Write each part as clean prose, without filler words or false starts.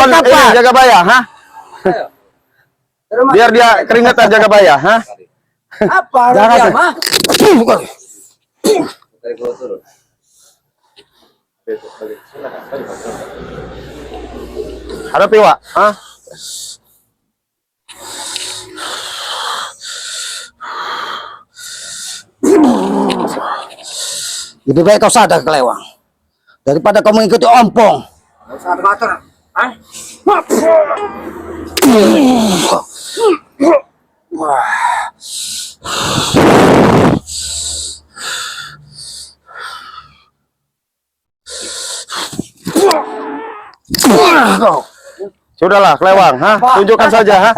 jaga baya, hah? Biar dia keringetan jaga baya, hah? Apa? Jangan mah. Hadapi, Wak, hah? Lebih baik kau sadar kelewang daripada kau mengikuti ompong. Kau sadar batur, ah? Sudahlah, kelewang, hah? Tunjukkan saja, hah?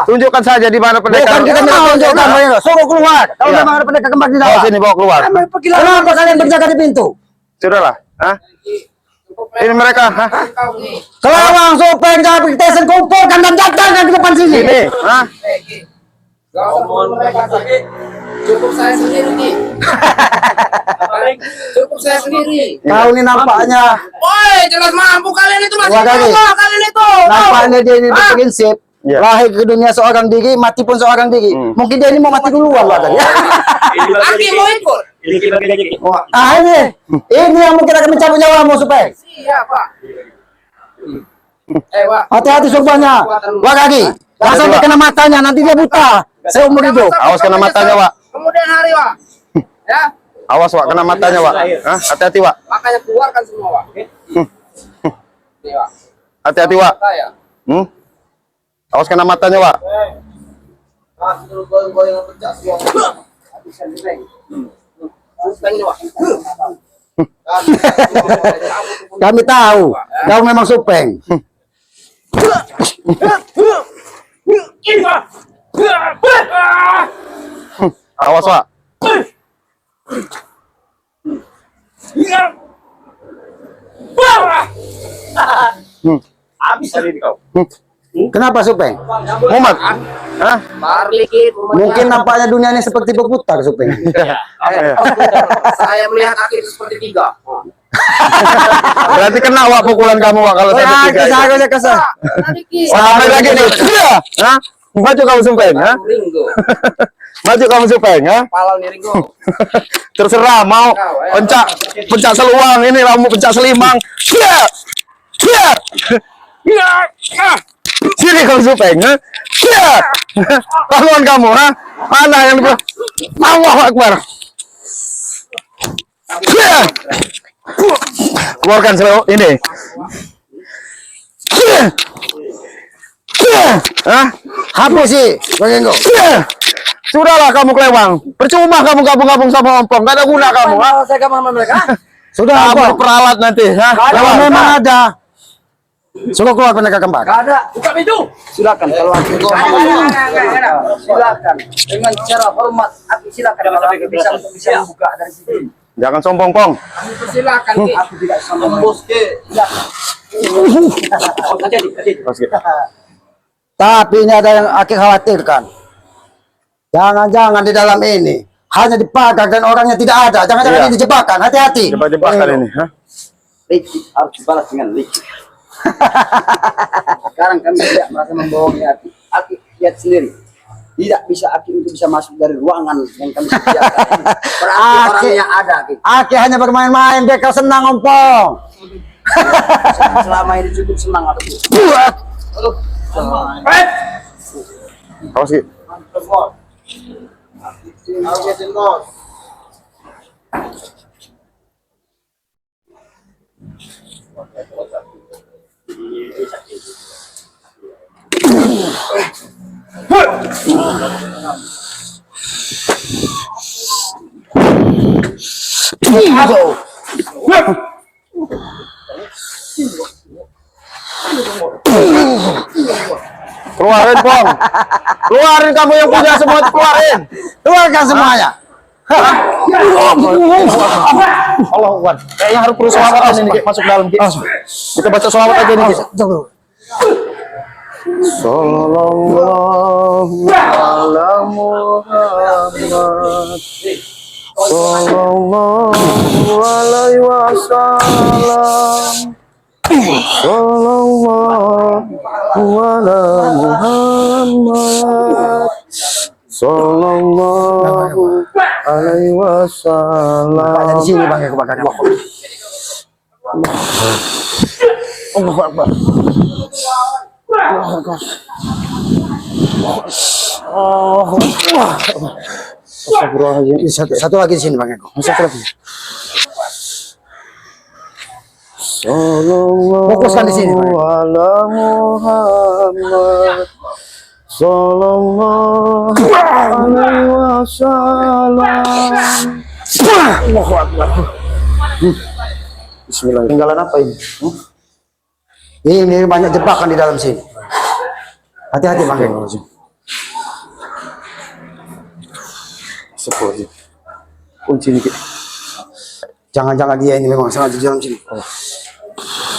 Tunjukkan saja di mana pendekar. Bukan kita menunjukkan, suruh keluar. Kalau memang ada pendekar kembang di dalam. Sini bawa keluar. Kenapa kalian berjaga di pintu? Sudahlah, hah? Ini mereka, hah? Kelewang, Supeng, jangan bertesan, kumpulkan dan datangkan ke depan sini. Ini, hah? Cukup saya sendiri nih. Cukup saya sendiri. Kau ini nampaknya. Woi, jelas mampu kalian itu masih kalian itu. Nampaknya dia ini berprinsip. Lahir ke dunia seorang diri, mati pun seorang diri. Mungkin dia ini mau mati duluan lah tadi. Aki mau ikut. Ini yang mungkin akan mencabut nyawamu, Supeng. Iya, Pak. Wak. Hati-hati sumpahnya. Wak kaki. Jangan sampai kena matanya, nanti dia buta. Seumur hidup. Awas kena matanya, Wak. Kemudian hari, Wak. Ya. Awas, Wak, kena matanya, Wak. Hah? Hati-hati, Wak. Makanya keluarkan semua, Wak. Hati-hati, Wak. Awas kena matanya, Wak. Kami tahu, kau memang Supeng. Awas, Wak. Habis tadi kau. Kenapa, Supeng? Muhammad, hah? Mungkin nampaknya dunia ini seperti berputar, Supeng. Saya melihat akhir seperti tiga. Berarti kena, Wak, pukulan kamu, Wak, kalau sampai tiga. Kesah. Sampai lagi nih. Hah? Maju kamu Supeng, hah? Maju kamu Supeng, hah? Palau nih Ringo. Terserah mau pencak seluang, ini kamu pencak selimang. Sini kamu Supeng, ha? Lawan kamu, ha? Mana yang lebih? Allahu Akbar. Keluarkan selalu ini. Hah? Hapus sih, Bang. Sudahlah kamu kelewang. Percuma kamu gabung-gabung sama ompong. Gak ada guna kamu, ha? Saya gabung sama mereka. Sudah, kamu peralat nanti, ha? Kalau memang ada, suruh keluar pendekar kembar. Ada, buka pintu. Silakan keluar. Silakan. Dengan cara hormat, aku silakan kalau aku bisa membuka dari sini. Jangan sombong, Pong. Silakan, Ki. Aku tidak sombong. Bos, Ki. Tapi ini ada yang Aki khawatirkan. Jangan-jangan di dalam ini hanya dipakai dan orangnya tidak ada. Jangan-jangan ini jebakan. Hati-hati. Jebakan ini, ha? Licik harus dibalas dengan licik. Sekarang kami tidak merasa membohongi Aki. Aki lihat sendiri. Tidak bisa Aki untuk bisa masuk dari ruangan yang kami sediakan. Berarti orangnya ada, Aki. Aki hanya bermain-main, biar kau senang, ompong. Selama ini cukup senang aku. Awas, Ki. Keluarin, Pong. Keluarin kamu yang punya semua, keluarin. Keluarkan semuanya. Allah Akbar. Kayaknya harus perlu selawat ini, Ki. Masuk dalam, Ki. Kita baca selawat aja nih, Ki. Sallallahu ala Muhammad. Sallallahu alaihi wasallam. Sallallahu ala Muhammad sallallahu alaihi wasallam. Di sini Bang Eko bakar. Allahu Akbar. Allahu Akbar. Astagfirullahaladzim. Satu lagi di sini Bang Eko. Satu lagi. Sallallahu Fokuskan di sini, Bang. ala Muhammad sallallahu alaihi wasallam. Allahu Akbar. Bismillah. Tinggalan apa ini? Ini banyak jebakan di dalam sini. Hati-hati Bang Eko. Astagfirullahaladzim. Kunci ini. Jangan-jangan dia ini memang sengaja di dalam sini.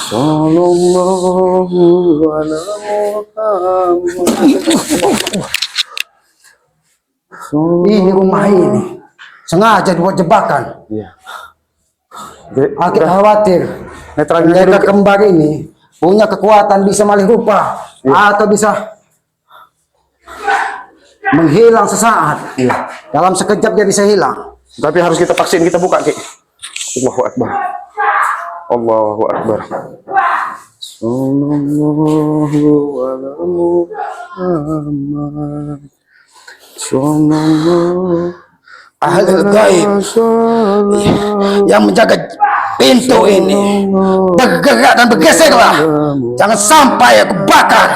Sallallahu ala Muhammad. Ini rumah ini sengaja dibuat jebakan. Iya. Aku khawatir mereka kembar ini punya kekuatan bisa malih rupa atau bisa menghilang sesaat. Iya. Dalam sekejap dia bisa hilang. Tapi harus kita paksain, kita buka, Ki. Allahu Akbar. Allahu Akbar. Sallallahu ala Muhammad. Sallallahu Ahlul gaib yang menjaga pintu ini bergerak dan bergeserlah. Jangan sampai aku bakar.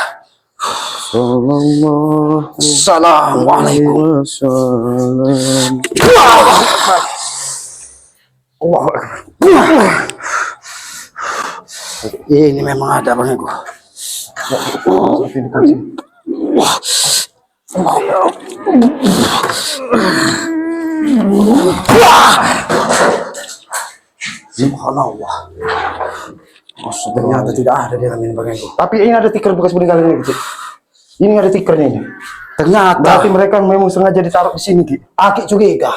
Assalamualaikum. Allahu Akbar. Ini memang ada Bang Eko. Subhanallah. Ternyata tidak ada di dalam ini Bang Eko. Tapi ini ada tikar bekas peninggalan ini, Ki. Ini ada tikernya ini. Ternyata Berarti mereka memang sengaja ditaruh di sini, Ki. Aki curiga.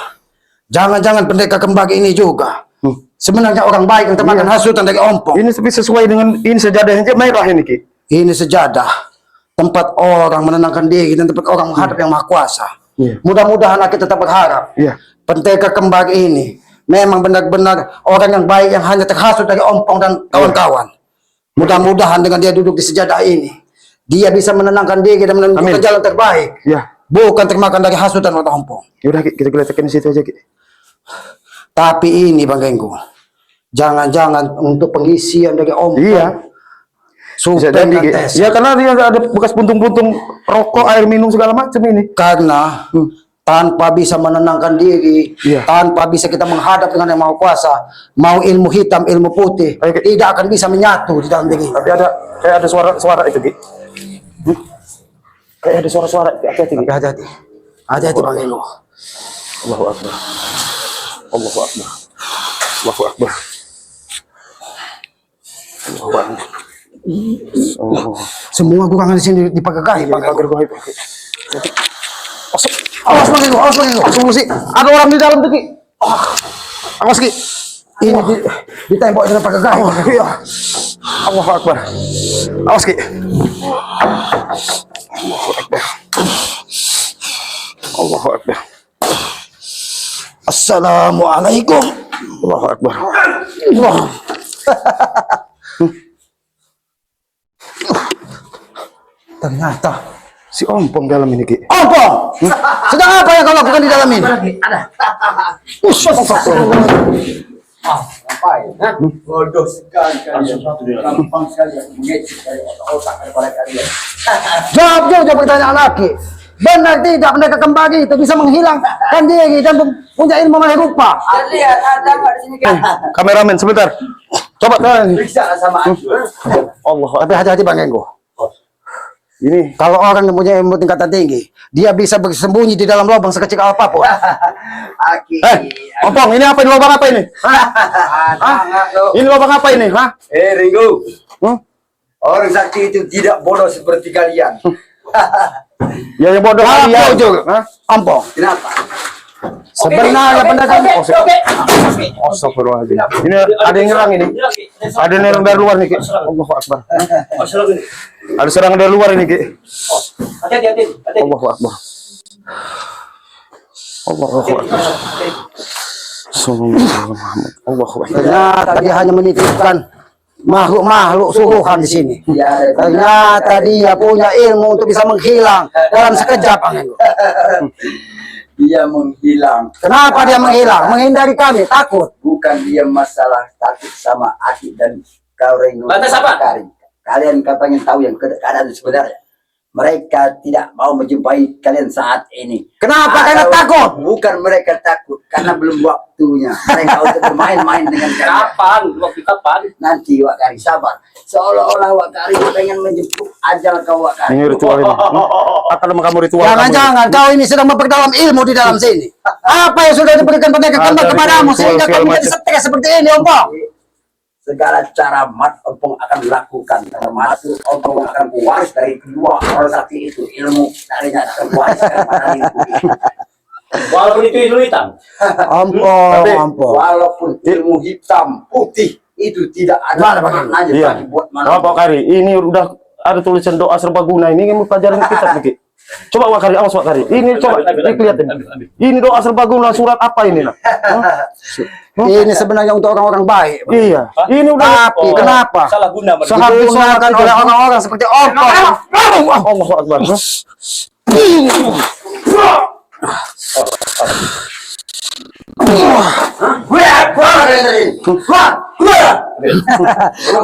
Jangan-jangan pendekar kembar ini juga sebenarnya orang baik yang termakan hasutan dari ompong. Ini tapi sesuai dengan ini sejadahnya merah ini, Ki. Ini sejadah tempat orang menenangkan diri dan tempat orang menghadap yang maha kuasa. Iya. Mudah-mudahan kita tetap berharap Iya. pendekar kembar ini memang benar-benar orang yang baik yang hanya terhasut dari ompong dan kawan-kawan. Mudah-mudahan dengan dia duduk di sejadah ini, dia bisa menenangkan diri dan menentukan jalan terbaik. Ya. Bukan termakan dari hasutan atau ompong. Yaudah, Ki, kita geletakkan di situ aja, Ki. Tapi ini Bang Genggo, jangan-jangan untuk pengisian dari ompong. Iya. Bisa Supaya jadi, Ki. tes. Ya karena dia ada bekas puntung-puntung rokok, air minum segala macam ini. Karena tanpa bisa menenangkan diri, Iya. tanpa bisa kita menghadap dengan yang maha kuasa, mau ilmu hitam, ilmu putih, Oke. tidak akan bisa menyatu di dalam diri. Tapi kayak ada suara-suara itu, Ki. Kayak ada suara-suara, hati-hati, Ki. Hati-hati, hati-hati Bang Genggo. Allahu Akbar. Allahu Akbar. Allahu Akbar. Allahu Akbar. Oh. Semua kurangan di sini dipakai Bang Genggo. Pagar goib. Awas Bang Genggo, awas Bang Genggo. Tunggu sih. Ada orang di dalam tuh, Ki. Awas, Ki. Ini ditembok dengan pakai gaib. Iya. Allahu Akbar. Awas, Ki. Allahu Akbar. Allahu Akbar. Assalamualaikum. Allahu Akbar. Wah. Ternyata Si ompong dalam ini, Ki. ompong. Sedang apa yang kau lakukan di dalam ini? Ada. Ngapain? Bodoh sekali kalian. Gampang sekali aku mengecek dari otak-otak daripada kalian. Jawab pertanyaan laki. Benar tidak pendekar kembar itu bisa menghilangkan diri dan punya ilmu malih rupa? Lihat ada nggak di sini kan? Kameramen sebentar. Coba nih. Periksa sama aku. Allah. Tapi hati-hati Bang Genggo. Ini Kalau orang yang punya ilmu tingkatan tinggi, dia bisa bersembunyi di dalam lubang sekecil apapun. Aki. ompong, ini apa? Ini lubang apa ini? Ini lubang apa ini? Hah? Ringo. Hmm? Orang sakti itu tidak bodoh seperti kalian. Ya yang bodoh Apa kalian. juga? Hah? Ompong. Kenapa? Sebenarnya pendagang Astagfirullahaladzim. Ini ada yang nyerang ini. Ada yang nyerang dari luar nih, Ki. Allahu Akbar. Ada serangan dari luar ini, Ki. Hati-hati. Allahu Akbar. Allahu Akbar. Sallallahu Muhammad. Allahu Akbar. ternyata dia hanya menitipkan makhluk-makhluk suruhan di sini. Ternyata dia punya ilmu untuk bisa menghilang dalam sekejap angin. Dia menghilang. Kenapa dia menghilang? Menghindari kami, takut. Bukan dia masalah takut sama Aki dan kau Reno. Lantas apa? Kalian pengen tahu yang keadaan sebenarnya. Mereka tidak mau menjumpai kalian saat ini. Kenapa? Karena takut. Bukan mereka takut, karena belum waktunya. Mereka untuk bermain-main dengan kalian. Kapan? Waktu kapan? Nanti Wak Kari sabar. Seolah-olah Wak Kari pengen menjemput ajal kau Wak Kari. Ini ritual ini. Apa nama kamu ritual? Jangan-jangan kau ini sedang memperdalam ilmu di dalam sini. Apa yang sudah diberikan pendekat kembang kepadamu sehingga kau menjadi stres seperti ini, Ompong? Segala cara Mat Ompong akan lakukan, termasuk Ompong akan kuwaris dari kedua orang sakti itu, ilmu darinya akan kuwariskan pada ilmu. Walaupun itu ilmu hitam. Ompong. Walaupun ilmu hitam putih itu tidak ada maknanya Iya. bagi buat Apa manusia. Kari? Ini udah ada tulisan doa serbaguna. Ini yang pelajaran kitab nih, Ki. Coba Wak Kari, awas Wak Kari. Ini coba dilihatin. Ini doa serbaguna surat apa ini? Nah? Ini sebenarnya untuk orang-orang baik. Iya. Ini udah Tapi kenapa? Salah guna. Digunakan oleh orang-orang seperti Ompong. Allahu Akbar.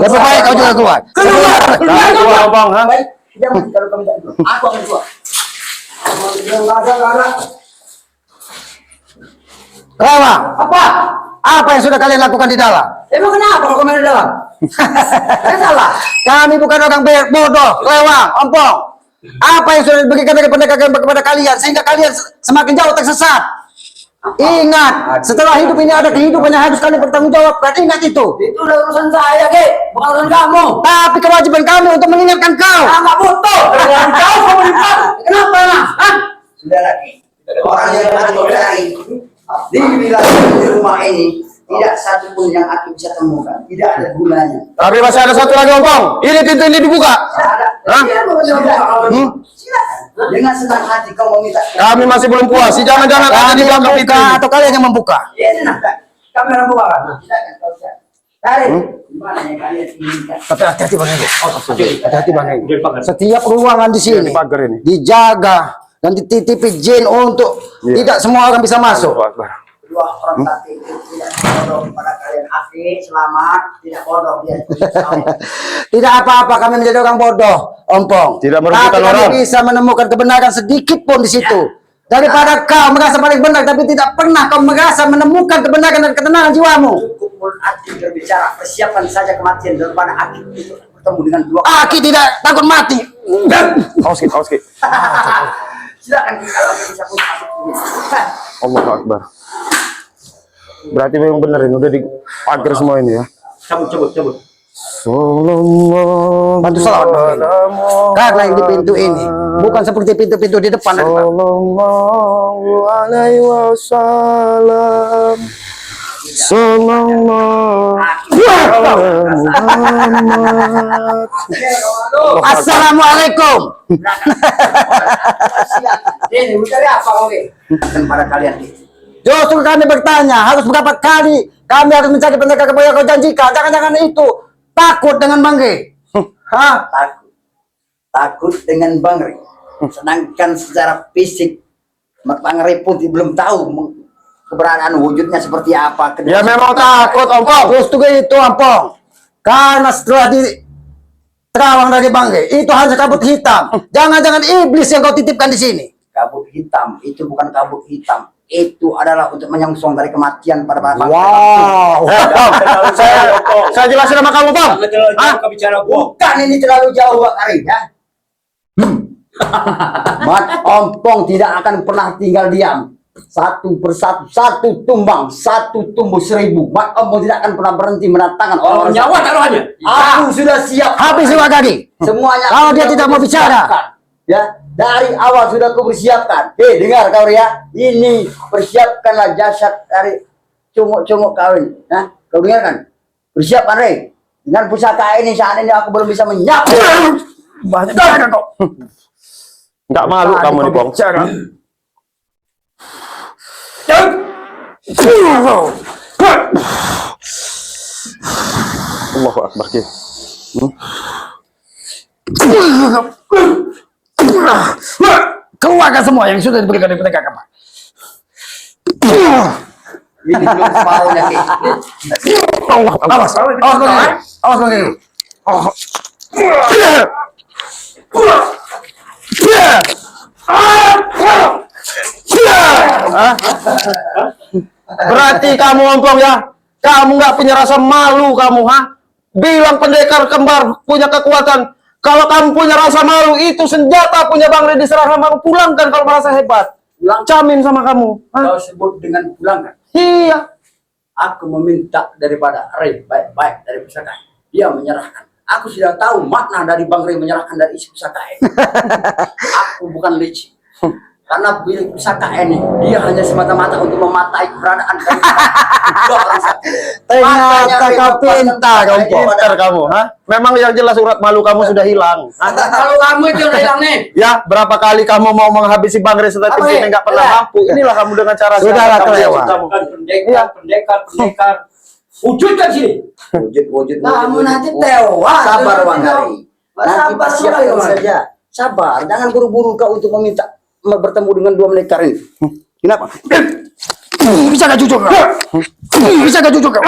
Lebih baik kau juga keluar. Keluar, Bang. Ha? Baik, jangan kalau kami tak ikut. Aku akan keluar. Rewa, apa? Apa yang sudah kalian lakukan di dalam? Emang kenapa kalau kami di dalam? Saya salah. Kami bukan orang bodoh, Rewa, Ompong. Apa yang sudah diberikan dari pendekat kepada kalian sehingga kalian semakin jauh tersesat? Ingat, setelah hidup ini ada kehidupan yang harus kalian bertanggung jawabkan. Ingat itu. Itu udah urusan saya, Ki. Bukan urusan kamu. Tapi kewajiban kami untuk mengingatkan kau. Nggak butuh. Kau mau dibuat. Kenapa? Hah? Sudah lagi. Orang yang aku cari di wilayah di rumah ini tidak satu pun yang aku bisa temukan. Tidak ada gunanya. Tapi masih ada satu lagi, Ompong. Ini pintu ini dibuka. Hah? Silakan. Dengan senang hati kau meminta. Kami masih belum puas. Jangan-jangan ada di Kami yang belakang pintu membuka ini. atau kalian yang membuka? Ya, senang. Kami orang buka. Silakan kau silakan. Tarik. Gimana yang kalian inginkan? Tapi hati-hati Bang Ego. Hati-hati Bang Ego. Jadi pagar. Setiap ruangan di sini Di pagar ini. dijaga dan dititipi jin untuk tidak semua orang bisa masuk. Allahu Akbar. Dua orang tadi itu tidak bodoh kepada kalian. Aki selamat, tidak bodoh dia. Tidak apa-apa kami menjadi orang bodoh, Ompong. Tidak merugikan Tapi kami orang. bisa menemukan kebenaran sedikit pun di situ. Daripada kau merasa paling benar tapi tidak pernah kau merasa menemukan kebenaran dan ketenangan jiwamu. Cukup mulut Aki berbicara, persiapkan saja kematian daripada Aki itu bertemu dengan dua. Aki tidak takut mati. Awas, Ki. Awas, Ki. Silakan kalau Aki bisa pun masuk sini. Allahu Akbar. Berarti memang benar ini udah di pagar semua ini ya. Cabut. Sallallahu Bantu salawat Bang Ego. Karena yang di pintu ini bukan seperti pintu-pintu di depan. Sallallahu alaihi wasallam. Sallallahu Muhammad. Assalamualaikum. Ini mencari apa kau ini? Dan pada kalian ini. Justru kami bertanya, harus berapa kali kami harus mencari pendekar yang kau janjikan. Jangan-jangan itu takut dengan Bangge. Hah? Takut dengan Bang Ri. Sedangkan secara fisik Bang Ri pun belum tahu keberadaan wujudnya seperti apa. Ya memang takut, Ompong. Justru itu Ampong. Karena setelah di terawang dari Bangge, itu hanya kabut hitam. Jangan-jangan iblis yang kau titipkan di sini. Kabut hitam itu bukan kabut hitam. Itu adalah untuk menyongsong dari kematian pada Bang. Wow. Saya jelasin sama kamu, Bang. Kau bicara gua. Bukan ini terlalu jauh Bang Ari ya. Mat Ompong tidak akan pernah tinggal diam. Satu persatu, satu tumbang, satu tumbuh 1000. Mat Ompong tidak akan pernah berhenti menantangkan orang Nyawa taruhannya. Aku sudah siap. Habis Wak Gadi. Semuanya. Kalau dia tidak mau bicara. Ya. Dari awal sudah kau persiapkan. Dengar kau ya. Ini persiapkanlah jasad dari cunguk-cunguk kawin. Nah, kau dengar kan? Persiapkan, Rey. Dengan pusaka ini saat ini aku belum bisa menyapu. Banyak kau. Enggak malu kamu nih, Pong. Allahu Akbar. Ki. Keluarkan semua yang sudah diberikan di penegak apa? Ini belum separuhnya, Ki. Awas, Berarti kamu ompong ya? Kamu nggak punya rasa malu kamu, ha? Bilang pendekar kembar punya kekuatan. Kalau kamu punya rasa malu, itu senjata punya Bang Rey diserahkan kamu pulangkan kalau merasa hebat. Pulang. Camin sama kamu. Ha? Kau sebut dengan pulangan. Iya. Aku meminta daripada Rey baik-baik dari pusaka. Dia menyerahkan. Aku sudah tahu makna dari Bang Rey menyerahkan dari isi pusaka ini. Aku bukan licik. Karena bilik pusaka ini dia hanya semata-mata untuk mematai keberadaan dari ternyata kau pintar, kau Pintar kamu, ha? Memang yang jelas surat malu kamu sudah hilang. Ha? Kalau kamu itu udah hilang nih. Ya, berapa kali kamu mau menghabisi Bang Rey setelah Apa ini ini? nggak pernah mampu. Inilah kamu dengan cara Sudahlah, kamu kelewat. kamu. Pendekar. Wujudkan sini. Wujud. Kamu nanti tewas. Sabar Bang Rey. Nanti persiapkan saja. Sabar, jangan buru-buru kau untuk meminta bertemu dengan dua pendekar ini. Kenapa? bisa gak jujur kau? Bisa gak jujur kau?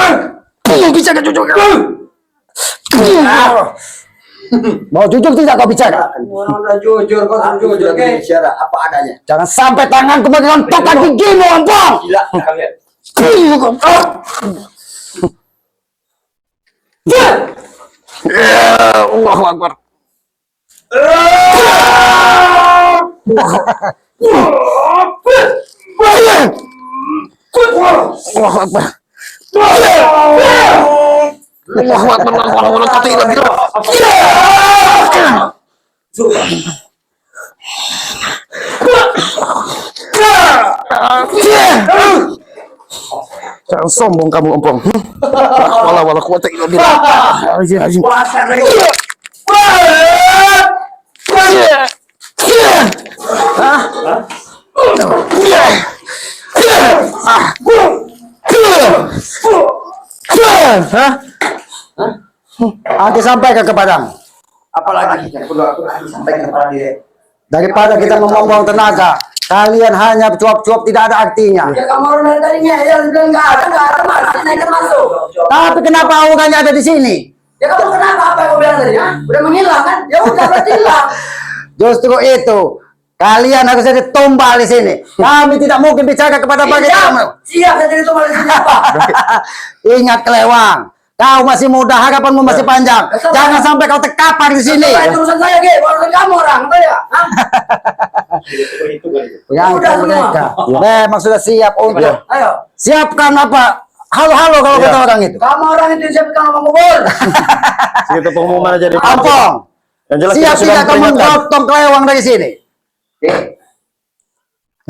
Bisa gak jujur kau? Mau jujur tidak kau bicara? Orang udah jujur, kau Aku jujur, sudah oke? bicara Apa adanya. Jangan sampai tanganku mengontokkan gigimu, ompong! Gila kalian. Allahu Akbar. Allahu Akbar. Allahu Akbar. Allahu Akbar. Jangan sombong kamu, ompong. Wala quwata illa billah. Azim. Aku sampaikan kepadamu. Apalagi yang perlu aku sampaikan kepada diri. Daripada kita membuang tenaga, kalian hanya cuap-cuap tidak ada artinya. Ya kamu orang tadinya ya bilang nggak ada masuk, naik masuk. Tapi kenapa orangnya ada di sini? Ya kamu kenapa apa yang kau bilang tadi? Udah menghilang kan? Ya udah berarti hilang. Justru itu, kalian harus jadi tumbal di sini. Kami tidak mungkin bicara kepada bagi kamu. Siap saya jadi tumbal di sini apa? Ingat Kelewang, kau masih muda, harapanmu masih panjang. Jangan sampai kau terkapar di sini. Itu urusan saya, Ge. Urusan kamu orang, tahu ya? Hah? Yang mereka memang sudah siap untuk Ayo. siapkan apa? Halo kalau kata orang itu. Kamu orang itu siapkan ngomong kubur. Segitu pengumuman aja di Ampong, Yang jelas siap kita sudah tidak kamu memperingatkan. gotong Kelewang dari sini.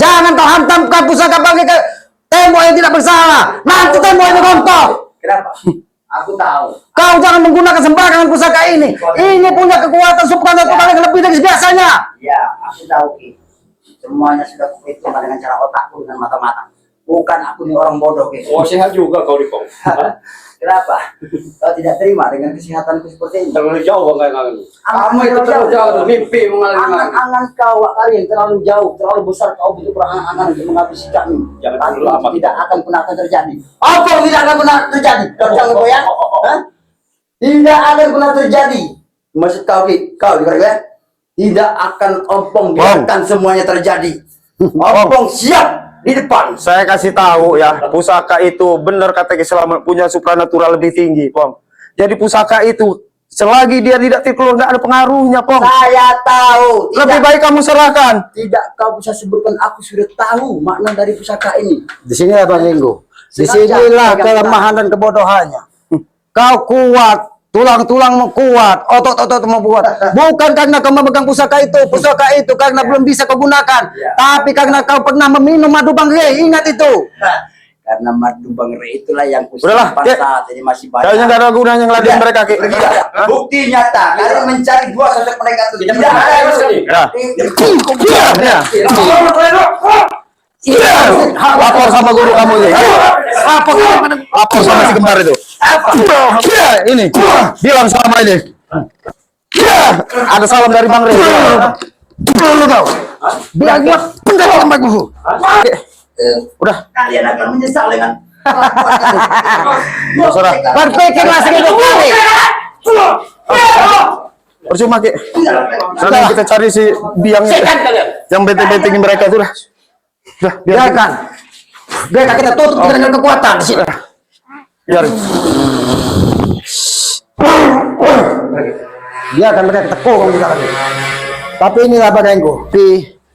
Jangan kau hantamkan pusaka bagi ke tembok yang tidak bersalah. Nanti tembok ini rontok. Kenapa? Aku tahu. Kau jangan menggunakan sembarangan pusaka ini. Ini punya kekuatan supranatural yang lebih dari biasanya. Ya, aku tahu, Ki. Semuanya sudah kuperhitungkan dengan cara otakku dengan mata-mata. Bukan aku ini orang bodoh, Ki. Oh, sehat juga kau di Pong. Kenapa? Kau tidak terima dengan kesehatanku seperti ini? Terlalu jauh enggak kamu. Kamu itu terlalu jauh. Mimpi mengalami. Angan-angan kau kalian terlalu jauh, terlalu besar kau butuh berangan-angan untuk menghabisi kami. Jangan Tapi terlalu lama. tidak akan pernah terjadi. Apa yang tidak akan pernah terjadi? Kau jangan goyang. Hah? Tidak akan pernah terjadi. Maksud kau, Ki? Kau dengar ya? Tidak akan ompong biarkan semuanya terjadi. Ompong siap di depan. Saya kasih tahu ya, pusaka itu benar kata Ki Selamat punya supranatural lebih tinggi, Pong. Jadi pusaka itu selagi dia tidak keluar nggak ada pengaruhnya, Pong. Saya tahu. Lebih baik kamu serahkan. Tidak kau bisa sebutkan, aku sudah tahu makna dari pusaka ini. Di sini Bang Linggo. Di sinilah kelemahan dan kebodohannya. Kau kuat tulang-tulang kuat, otot-otot mau buat. Bukan karena kau memegang pusaka itu karena belum bisa kau gunakan, tapi karena kau pernah meminum madu bangre. Ingat itu. Karena madu bangre itulah yang Udahlah, kusimpan Ki. saat ini masih banyak. Kayaknya nggak ada gunanya ngeladeni mereka, Ki. Tidak. Bukti nyata, kalian mencari dua sosok mereka itu tidak ada yang Lapor sama guru kamu ini. Lapor sama si kembar itu. Ini, bilang sama ini. Ada salam dari Bang Rey. Lu tahu? Biar gua penggak lembak buku. Udah. Kalian akan menyesal dengan Saudara. Berpikirlah seribu kali. Percuma, Ki. Nanti kita cari si biang yang benteng-bentengin mereka itu dah. Udah, Biarkan. Biarkan kita tutup dengan kekuatan di sini. biar. Biarkan mereka tekuk kita lagi. Tapi inilah badanku.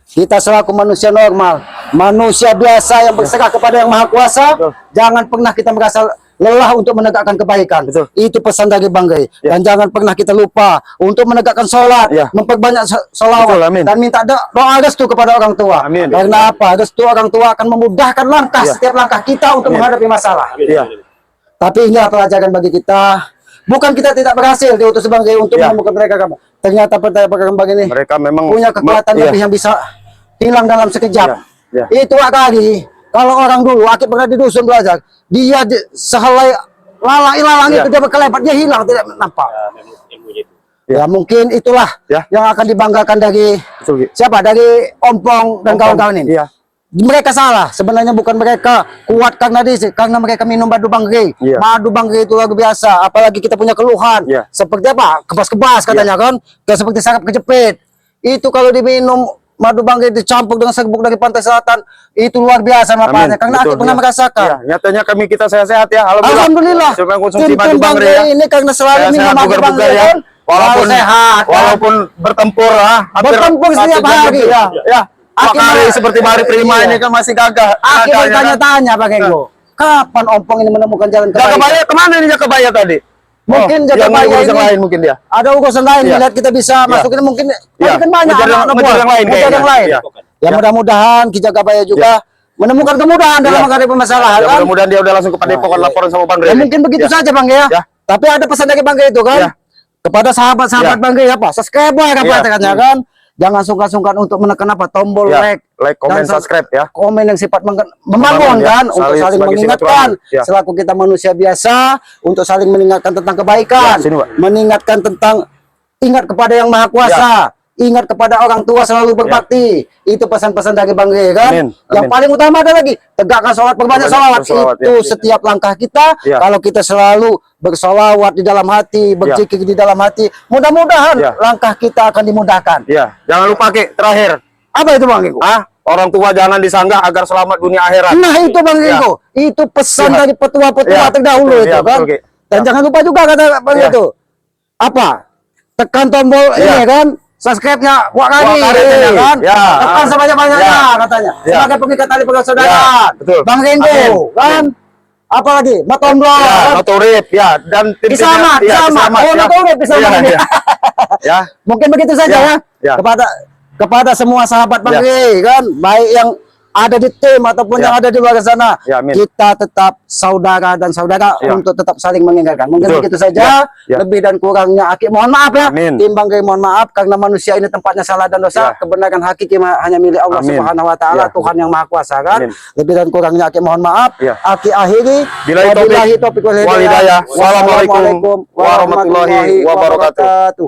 Kita selaku manusia normal, manusia biasa yang berserah kepada Yang Maha Kuasa, jangan pernah kita merasa lelah untuk menegakkan kebaikan. Betul. Itu pesan dari Bang Rey. Dan jangan pernah kita lupa untuk menegakkan sholat, Ya. memperbanyak sholawat, Betul, amin. dan minta doa restu kepada orang tua. Amin. Karena apa? Restu orang tua akan memudahkan langkah Ya. setiap langkah kita untuk Amin. menghadapi masalah. Iya. Tapi inilah pelajaran bagi kita. Bukan kita tidak berhasil diutus Bang Rey untuk Ya. menemukan mereka. Ternyata pedagang ini Mereka memang punya kekuatan iya. lebih yang bisa hilang dalam sekejap. Ya, Itu kali kalau orang dulu Akib pernah di dusun belajar, dia sehelai ilalang Ya. itu dia berkelebat, dia hilang tidak nampak. Ya mungkin itulah Ya. yang akan dibanggakan dari Betul, Ki. siapa, dari Ompong dan kawan-kawan ini. Iya. Mereka salah, sebenarnya bukan mereka kuat karena mereka minum madu Bang Rey. Iya. Madu Bang Rey itu luar biasa, apalagi kita punya keluhan. Iya. Seperti apa? Kebas-kebas katanya kan, kayak seperti saraf kejepit. Itu kalau diminum madu Bang Rey dicampur dengan serbuk dari pantai selatan, itu luar biasa manfaatnya. Karena Betul, aku pernah iya. merasakan. Iya, nyatanya kita sehat-sehat ya. Alhamdulillah. Siapa yang konsumsi Tim madu Bang Rey ya. ini karena selalu minum Sehat-sehat, madu Bang bugar-bugar Rey ya. kan, Walaupun selalu sehat. kan? walaupun bertempur hampir Bertempur setiap 1 jam hari. lebih, ya. Ya. Akhirnya- Hari seperti Bari Prima Iya. ini kan masih gagah. Akhirnya Gagahnya kan. bertanya-tanya Bang Enggo, kapan Ompong ini menemukan jalan kebaikan? Jakabaya kemana nih Jakabaya tadi? Mungkin yang Jakabaya urusan ini lain mungkin dia. ada urusan lain, Iya. lihat kita bisa masukin mungkin Iya. kan banyak Ngejar yang- anak-anak ngejar buah. yang lain Ngejar kayaknya. yang lain. Iya. Ya mudah-mudahan Ki Jakabaya juga menemukan kemudahan dalam Iya. menghadapi permasalahan Ya, kan. mudah-mudahan dia udah langsung ke Padepokan laporan sama Bang Rey. Ya nih. mungkin begitu Ya. saja Bang ya. Ya. Tapi ada pesan dari Bang Rey itu kan. Ya. Kepada sahabat-sahabat Ya. Bang Rey apa? Subscribe apa Ya. katanya kan. Jangan sungkan-sungkan untuk menekan apa? Tombol Ya. like. Like, Dan comment, subscribe ya. Komen yang sifat membangun Membangun, ya. kan, untuk Saling saling sebagai mengingatkan silaturahmi. Ya. selaku kita manusia biasa, untuk saling mengingatkan tentang kebaikan, Ya, sini, Pak. mengingatkan tentang ingat kepada Yang Maha Kuasa, ingat kepada orang tua, selalu berbakti. Itu pesan-pesan dari Bang Rey kan. Amin. Yang Amin. paling utama ada lagi, tegakkan sholat, perbanyak sholawat. bersolawat, Itu ya. setiap langkah kita. Ya. Kalau kita selalu bersolawat di dalam hati, berzikir di dalam hati, mudah-mudahan Ya. langkah kita akan dimudahkan. Iya, jangan lupa Ki, terakhir. Apa itu Bang Rey? Orang tua jangan disanggah agar selamat dunia akhirat. Nah itu Bang Ya. Riko, itu pesan Ya. dari petua-petua Ya. terdahulu Betul, itu ya, kan. betul, Ki. Dan Ya. jangan lupa juga kata Bang Ya. itu. Apa? Tekan tombol Ya. ini kan, subscribe-nya buat kali, Buat kali, kan. ya. Tekan sebanyak-banyaknya Ya. katanya. Ya. Sebagai pengikat tali persaudaraan. Ya, betul. Bang Riko, Amin. kan. Apa lagi? Matomblo. Ya, kan? Notorip, ya, dan Kisamat, ya, Kisamat. Oh, ya. Notorip, Kisamat. Ya, ya. Ya. Mungkin begitu saja Ya. ya. Ya. Kepada semua sahabat Bang Ya. Rey kan, baik yang ada di tim ataupun Ya. yang ada di luar sana, Ya, amin. kita tetap saudara dan saudara Ya. untuk tetap saling mengingatkan. Mungkin Betul. begitu saja. Ya. Ya. Lebih dan kurangnya Akib mohon maaf ya. Amin. Tim Bang Rey mohon maaf karena manusia ini tempatnya salah dan dosa. Ya. Kebenaran hakiki hanya milik Allah Amin. Subhanahu wa taala, Ya. Tuhan yang Maha Kuasa kan. Amin. Lebih dan kurangnya Akib mohon maaf. Ya. Akib akhiri. Billahi taufiq Wabillahi taufiq wal wal hidayah. Wassalamualaikum Wassalamualaikum warahmatullahi wabarakatuh.